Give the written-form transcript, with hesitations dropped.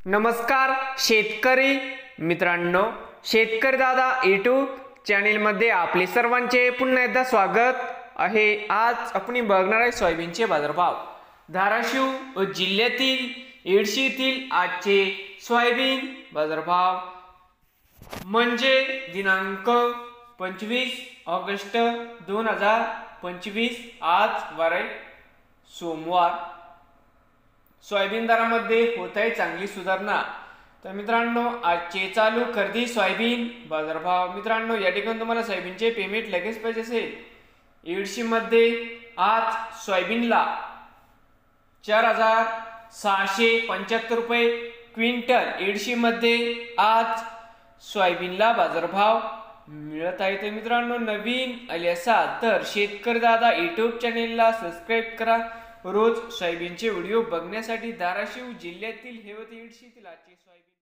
नमस्कार शेतकरी मित्रांनो, शेतकरी दादा यूट्यूब चॅनलमध्ये आपले सर्वांचे पुन्हा एकदा स्वागत आहे। आज आपण बघणार आहे सोयाबीनचे बाजारभाव। धाराशिव जिल्ह्यातील येडशी येथील आजचे सोयाबीन बाजारभाव म्हणजे दिनांक 25 ऑगस्ट 2025, आज वार सोमवार। सोयाबीन दरामध्ये होत आहे चांगली सुधारणा। तर मित्रांनो, आजचे चालू खरेदी सोयाबीन बाजारभाव। मित्रांनो, या ठिकाणी तुम्हाला सोयाबीनचे पेमेंट लगेच पाहिजे असेल, येडशी मध्ये आज सोयाबीनला 4675 रुपये क्विंटल येडशी मध्ये आज सोयाबीनला बाजारभाव मिळत आहे। तर मित्रांनो, नवीन आले असाल तर शेतकरी दादा यूट्यूब चॅनेलला सबस्क्राइब करा। रोज सोयाबीनचे व्हिडिओ बघण्यासाठी। धाराशिव जिल्ह्यातील येडशी येथील आजचे सोयाबीन